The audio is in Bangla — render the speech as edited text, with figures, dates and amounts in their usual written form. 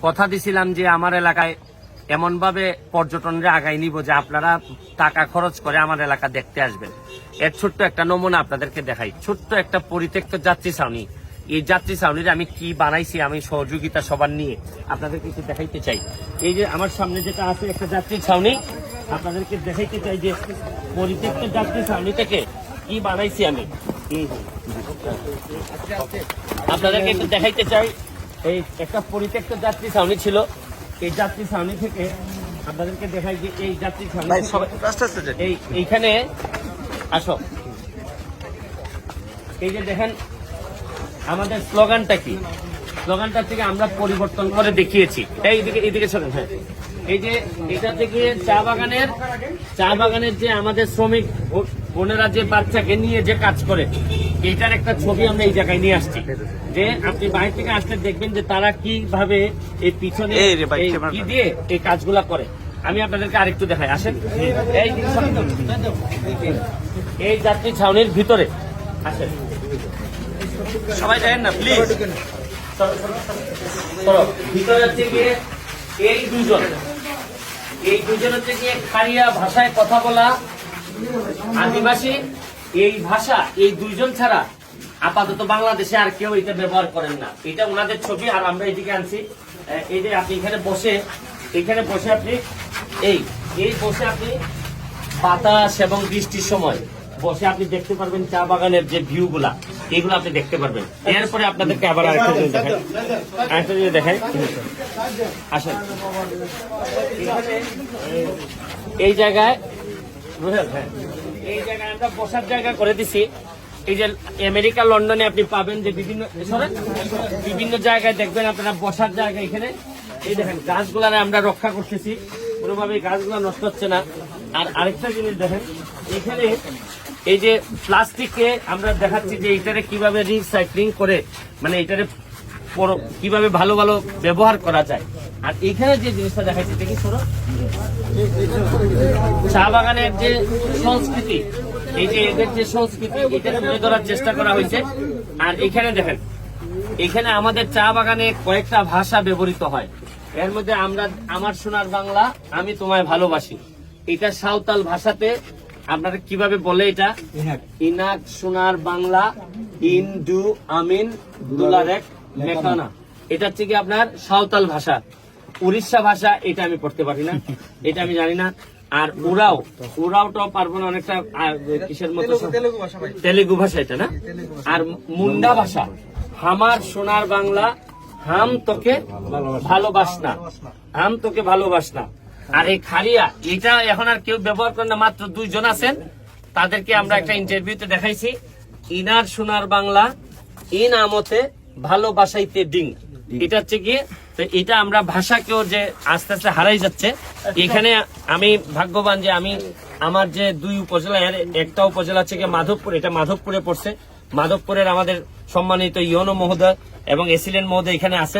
কথা দিছিলাম যে আমার এলাকায় এমন ভাবে পর্যটনরা আগাই নিব যে আপনারা টাকা খরচ করে আমার এলাকা দেখতে আসবেন। এর ছোট্ট একটা নমুনা আপনাদেরকে দেখাই। ছোট্ট একটা পরিত্যক্ত যাত্রী ছাউনি। এই যাত্রী ছাউনির আমি কি বানাইছি, আমি সহযোগিতা সবার নিয়ে আপনাদেরকে একটু দেখাইতে চাই। এই যে আমার সামনে যেটা আছে একটা যাত্রী ছাউনি, আপনাদেরকে দেখাইতে চাই যে পরিত্যক্ত যাত্রী ছাউনি থেকে কি বানাইছি আমি। আপনাদেরকে একটু দেখাইতে চাই। এই একটা পরিত্যক্ত যাত্রী ছাউনি ছিল, এই যাত্রী ছাউনি থেকে আপনাদেরকে দেখাই যে এই যাত্রী ছাউনি এইখানে আসো। এই যে দেখেন আমাদের স্লোগানটা কি, স্লোগানটা থেকে আমরা পরিবর্তন করে দেখিয়েছি। এইদিকে শোনেন। হ্যাঁ, এই যে এটা থেকে চা বাগানের যে আমাদের শ্রমিক বোনেরা যে বাচ্চাকে নিয়ে যে কাজ করে, এটার একটা ছবি আমরা এই জায়গায় নিয়ে আসছি। যে আপনি বাইরে থেকে আসলে দেখবেন যে তারা কিভাবে এই পিছনে কি দিয়ে এই কাজগুলা করে। আমি আপনাদেরকে আরেকটু দেখাই, আসেন। এই যাত্রী ছাউনির ভিতরে আসেন, সবাই দেখেন না প্লিজ। ভিতরে হচ্ছে গিয়ে এই দুজন হচ্ছে গিয়ে খারিয়া ভাষায় কথা বলা আদিবাসী। এই ভাষা এই দুইজন ছাড়া আপাতত বাংলাদেশে আর কেউ এটা ব্যবহার করেন না। এটা ওনাদের ছবি, আর আমরা এদিকে আনছি। এই যে আপনি এখানে বসে আপনি এই বসে আপনি বাতাস এবং বৃষ্টির সময় বসে আপনি দেখতে পারবেন চা বাগানের যে ভিউ গুলা, এগুলো আপনি দেখতে পারবেন। এরপরে আপনাদেরকে আবার আরেকটা জিনিস দেখাই, আসেন। এই জায়গায় আমরা বসার জায়গা করে দিছি। এই যে আমেরিকা লন্ডনে আপনি পাবেন যে বিভিন্ন জায়গায় দেখবেন আপনারা বসার জায়গা। এখানে এই দেখেন গাছগুলা আমরা রক্ষা করতেছি, কোনোভাবে গাছগুলা নষ্ট হচ্ছে না। আর আরেকটা জিনিস দেখেন, এখানে এই যে প্লাস্টিককে আমরা দেখাচ্ছি যে এইটারে কিভাবে রিসাইক্লিং করে, মানে এইটারে কিভাবে ভালো ভালো ব্যবহার করা যায়। আর এখানে যে জিনিসটা দেখাচ্ছি দেখি সরো, চা বাগানের যে সংস্কৃতি, এই যে এদের যে সংস্কৃতি, এটা তুলে ধরার চেষ্টা করা হয়েছে। আর এখানে দেখেন, এখানে আমাদের চা বাগানে কয়েকটা ভাষা ব্যবহৃত হয়। এর মধ্যে আমার সোনার বাংলা, আমি তোমায় ভালোবাসি, এটা সাঁওতাল ভাষাতে আপনারা কিভাবে বলে, এটা ইনাক সোনার বাংলা ইনডু আমিন দুলারেক মেকানা। এটা হচ্ছে কি আপনার সাঁওতাল ভাষা। উড়িষ্যা ভাষা এটা আমি পড়তে পারি না, এটা আমি জানি না। আর উরাওটাও পারবো না, অনেকটা কিসের মতো তেলেগু ভাষা এটা না। আর মুন্ডা ভাষা, হামার সোনার বাংলা হাম তোকে ভালোবাসনা, হাম তোকে ভালোবাসনা। আর এই খারিয়া, এটা এখন আর কেউ ব্যবহার করে না, মাত্র 2 জন আছেন। তাদেরকে আমরা একটা ইন্টারভিউতে দেখাইছি, ইনার সোনার বাংলা ইন আমতে ভালোবাসাইতে ডিং। এটা হচ্ছে গিয়ে, তো এটা আমরা ভাষাকেও যে আস্তে আস্তে হারাই যাচ্ছে। এখানে আমি ভাগ্যবান যে আমার যে 2 উপজেলা, এর একটা উপজেলা হচ্ছে গিয়ে মাধবপুর, এটা মাধবপুরে পড়ছে। মাধবপুরের আমাদের সম্মানিত ইউনো মহোদয় এবং এসিলেন্ট মহোদয় এখানে আছেন।